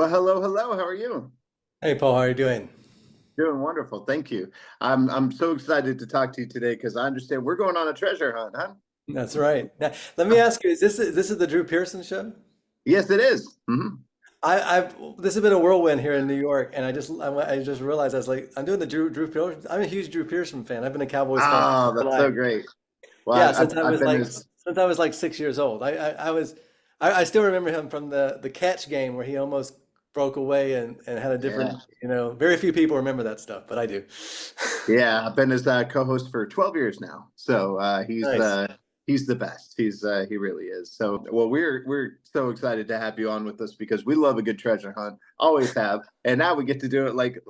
Well, hello, hello. How are you? Hey Paul, how are you doing? Doing wonderful, thank you. I'm so excited to talk to you today because I understand we're going on a treasure hunt, huh? That's right. Now, let me ask you, is this is the Drew Pearson show? Yes, it is. I've this has been a whirlwind here in New York, and I just realized I was like, I'm doing the Drew Pearson. I'm a huge Drew Pearson fan. I've been a Cowboys fan Oh, for that's so life. great. Well, Yeah, I've been as since I was like 6 years old. I still remember him from the catch game where he almost broke away and had a yeah, different, very few people remember that stuff, but I do. yeah. I've been as co-host for 12 years now. So Nice. he's the best. He really is. So well, we're so excited to have you on with us because we love a good treasure hunt. Always have, and now we get to do it like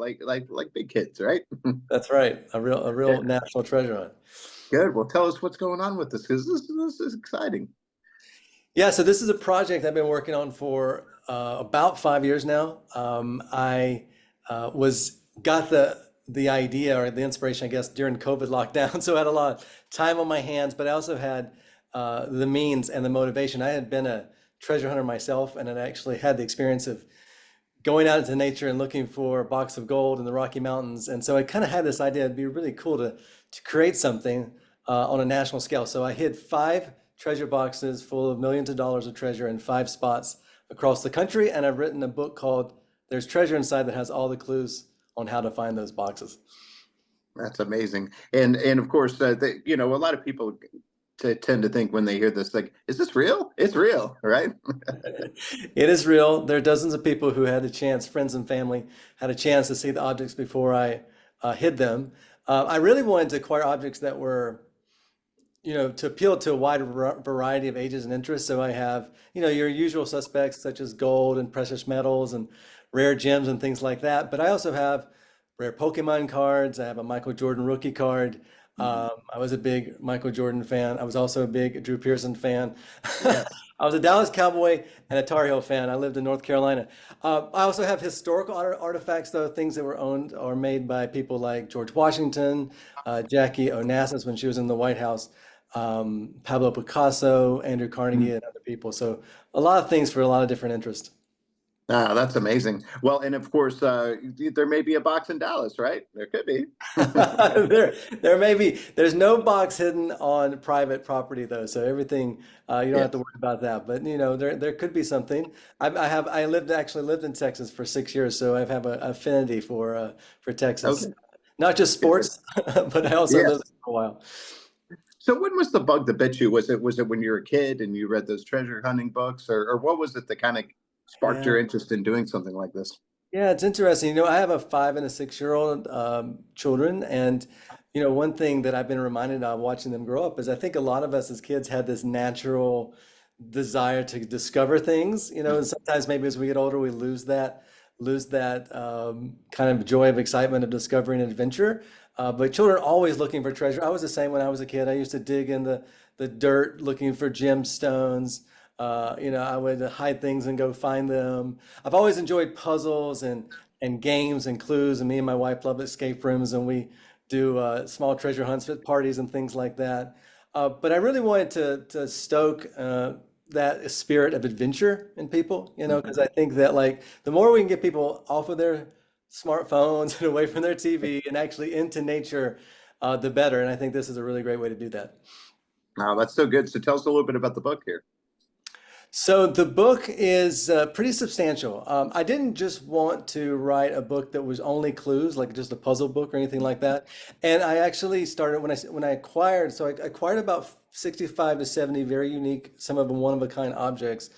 big kids, right? That's right. A real Yeah. national treasure hunt. Good. Well, tell us what's going on with this because this is exciting. Yeah, so this is a project I've been working on for about 5 years now. I was got the idea or the inspiration, I guess, during COVID lockdown, so I had a lot of time on my hands, but I also had the means and the motivation. I had been a treasure hunter myself, and had actually had the experience of going out into nature and looking for a box of gold in the Rocky Mountains. And so I kind of had this idea it'd be really cool to create something on a national scale. So I hid five treasure boxes full of millions of dollars of treasure in five spots across the country. And I've written a book called There's Treasure Inside that has all the clues on how to find those boxes. That's amazing. And of course, a lot of people tend to think when they hear this, like, is this real? It's real, right? It is real. There are dozens of people who had a chance, friends and family, had a chance to see the objects before I hid them. I really wanted to acquire objects that were to appeal to a wide variety of ages and interests. So I have, your usual suspects such as gold and precious metals and rare gems and things like that. But I also have rare Pokemon cards. I have a Michael Jordan rookie card. Mhm. I was a big Michael Jordan fan. I was also a big Drew Pearson fan. Yes. I was a Dallas Cowboy and a Tar Heel fan. I lived in North Carolina. I also have historical artifacts, though, things that were owned or made by people like George Washington, Jackie Onassis when she was in the White House, Pablo Picasso, Andrew Carnegie, Mhm. and other people. So a lot of things for a lot of different interests. Ah, that's amazing. Well, and of course, there may be a box in Dallas, right? There could be. There may be. There's no box hidden on private property though, so everything you don't have to Yes. worry about that. But there could be something. I lived in Texas for 6 years, so I have an affinity for Texas. Okay. Not just Good. sports, but I also lived Yes. there for a while. So when was the bug that bit you? Was it when you were a kid and you read those treasure hunting books, or what was it that kind of sparked Yeah. your interest in doing something like this? Yeah, it's interesting. I have a 5 and a 6 year old children, and one thing that I've been reminded of watching them grow up is I think a lot of us as kids had this natural desire to discover things. And sometimes maybe as we get older, we lose that kind of joy of excitement of discovering adventure. But children are always looking for treasure. I was the same when I was a kid. I used to dig in the dirt looking for gemstones. I would hide things and go find them. I've always enjoyed puzzles and games and clues, and me and my wife love escape rooms, and we do small treasure hunts at parties and things like that. But I really wanted to stoke that spirit of adventure in people, Mhm. because I think that like the more we can get people off of their smartphones and away from their TV and actually into nature, the better. And I think this is a really great way to do that. Oh, that's so good. So tell us a little bit about the book here. So the book is pretty substantial. I didn't just want to write a book that was only clues, like just a puzzle book or anything like that. And I actually started when I acquired. So I acquired about 65 to 70 very unique, some of them one of a kind objects,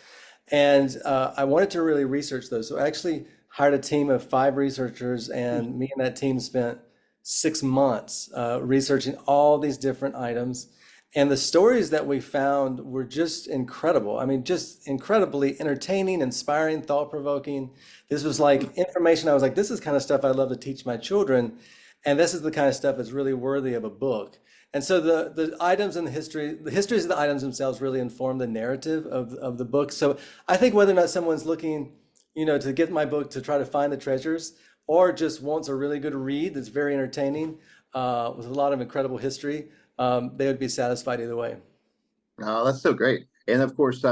and I wanted to really research those. So I actually hired a team of five researchers, and me and that team spent 6 months researching all these different items. And the stories that we found were just incredible. I mean, just incredibly entertaining, inspiring, thought-provoking. This was like information I was like, this is kind of stuff I'd love to teach my children. And this is the kind of stuff that's really worthy of a book. And so the items and the histories of the items themselves really inform the narrative of the book. So I think whether or not someone's looking, to get my book to try to find the treasures, or just wants a really good read that's very entertaining, with a lot of incredible history, they would be satisfied either way. Oh, that's so great. And of course,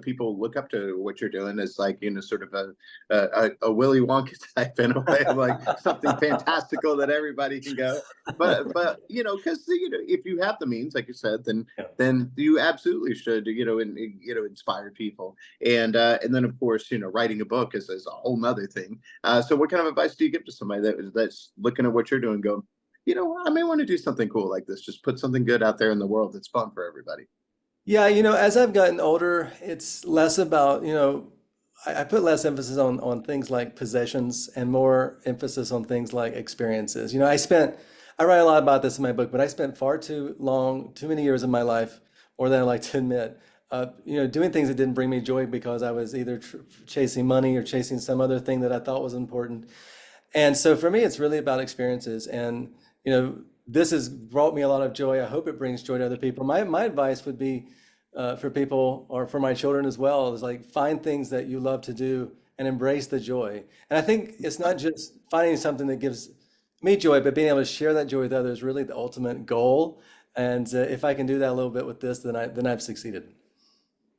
people look up to what you're doing as like, sort of a Willy Wonka type in a way of like something fantastical that everybody can go. But because if you have the means, like you said, Yeah. then you absolutely should, inspire people. And then of course, writing a book is a whole nother thing. So what kind of advice do you give to somebody that's looking at what you're doing, going, I may want to do something cool like this, just put something good out there in the world that's fun for everybody. Yeah, as I've gotten older, it's less about, I put less emphasis on things like possessions and more emphasis on things like experiences. I write a lot about this in my book, but I spent far too many years of my life, more than I like to admit, doing things that didn't bring me joy because I was either chasing money or chasing some other thing that I thought was important. And so for me, it's really about experiences. And, this has brought me a lot of joy. I hope it brings joy to other people. My advice would be for people or for my children as well is like find things that you love to do and embrace the joy. And I think it's not just finding something that gives me joy, but being able to share that joy with others, really the ultimate goal. And if I can do that a little bit with this, then I've succeeded.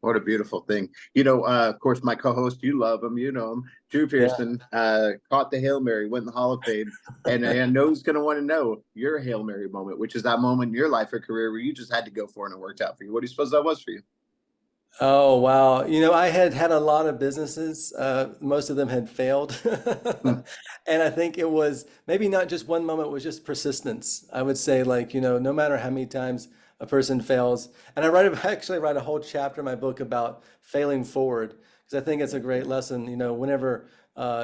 What a beautiful thing. Of course, my co-host, you love him, you know him, Drew Yeah. Pearson, caught the Hail Mary, went in the Hall of Fame. And I know he's going to want to know your Hail Mary moment, which is that moment in your life or career where you just had to go for it and it worked out for you. What do you suppose that was for you? Oh, wow. I had a lot of businesses. Most of them had failed. Hmm. And I think it was maybe not just one moment, it was just persistence. I would say like, no matter how many times a person fails. And actually write a whole chapter in my book about failing forward, because I think it's a great lesson. Whenever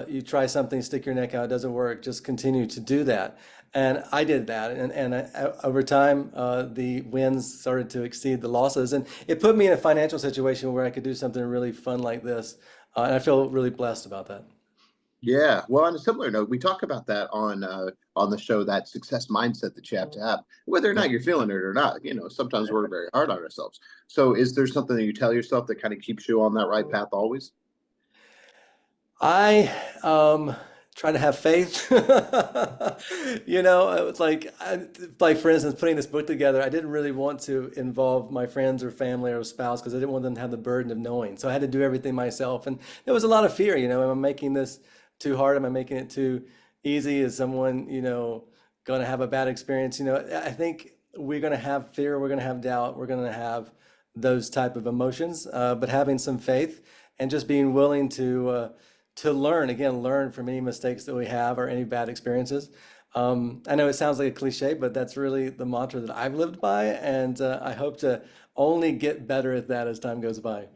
you try something, stick your neck out, it doesn't work, just continue to do that. And I did that, and over time, the wins started to exceed the losses, and it put me in a financial situation where I could do something really fun like this, and I feel really blessed about that. Yeah. Well, on a similar note, we talk about that on the show, that success mindset that you have to have, whether or Yeah. not you're feeling it or not. Sometimes we're very hard on ourselves. So, is there something that you tell yourself that kind of keeps you on that right path always? I try to have faith. It's like for instance, putting this book together, I didn't really want to involve my friends or family or spouse because I didn't want them to have the burden of knowing. So I had to do everything myself, and there was a lot of fear. Am I making this too hard? Am I making it too easy? Is someone, going to have a bad experience? I think we're going to have fear. We're going to have doubt. We're going to have those type of emotions. But having some faith and just being willing to learn from any mistakes that we have or any bad experiences. I know it sounds like a cliche, but that's really the mantra that I've lived by, and I hope to only get better at that as time goes by.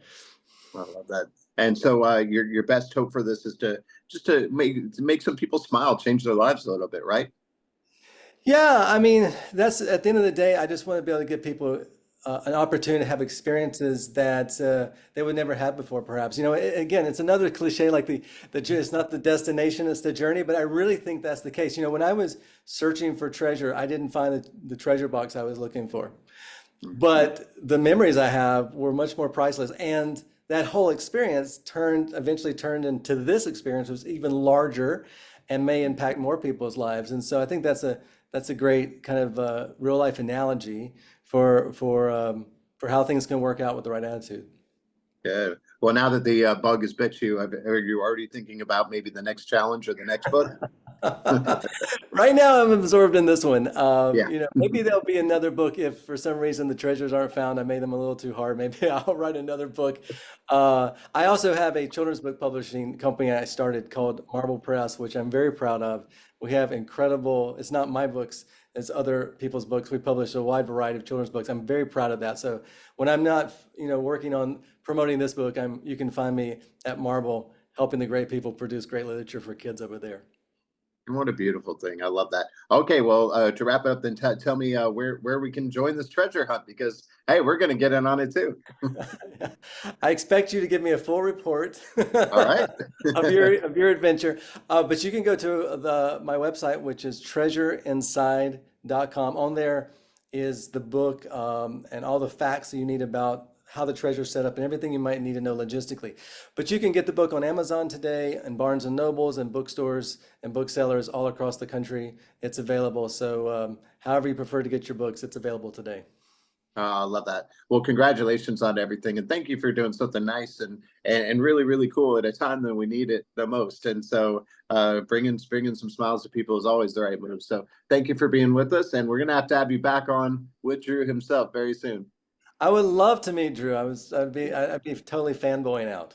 I love that. And so, your best hope for this is to just to make some people smile, change their lives a little bit, right? Yeah, I mean, that's at the end of the day, I just want to be able to give people an opportunity to have experiences that they would never have before, perhaps. Again, it's another cliche like it's not the destination, it's the journey, but I really think that's the case. When I was searching for treasure, I didn't find the treasure box I was looking for. But the memories I have were much more priceless. And that whole experience eventually turned into this experience, which was even larger and may impact more people's lives. And so I think that's a great kind of real life analogy for how things can work out with the right attitude. Yeah. Well, now that the bug has bit you, are you already thinking about maybe the next challenge or the next book? Right now, I'm absorbed in this one. Yeah. Maybe there'll be another book if for some reason the treasures aren't found. I made them a little too hard. Maybe I'll write another book. I also have a children's book publishing company I started called Marble Press, which I'm very proud of. We have incredible, it's not my books, it's other people's books. We publish a wide variety of children's books. I'm very proud of that. So when I'm not, working on promoting this book, you can find me at Marble, helping the great people produce great literature for kids over there. What a beautiful thing. I love that. Okay, well, to wrap it up, then tell me where we can join this treasure hunt, because hey, we're going to get in on it too. I expect you to give me a full report All right. of your adventure, but you can go to my website, which is treasureinside.com. On there is the book and all the facts that you need about how the treasure is set up and everything you might need to know logistically. But you can get the book on Amazon today and Barnes and Nobles and bookstores and booksellers all across the country. It's available. So however you prefer to get your books, it's available today. I love that. Well, congratulations on everything, and thank you for doing something nice and really really cool at a time that we need it the most. And so, bringing some smiles to people is always the right move. So, thank you for being with us, and we're gonna have to have you back on with Drew himself very soon. I would love to meet Drew. I'd be Yeah. totally fanboying out.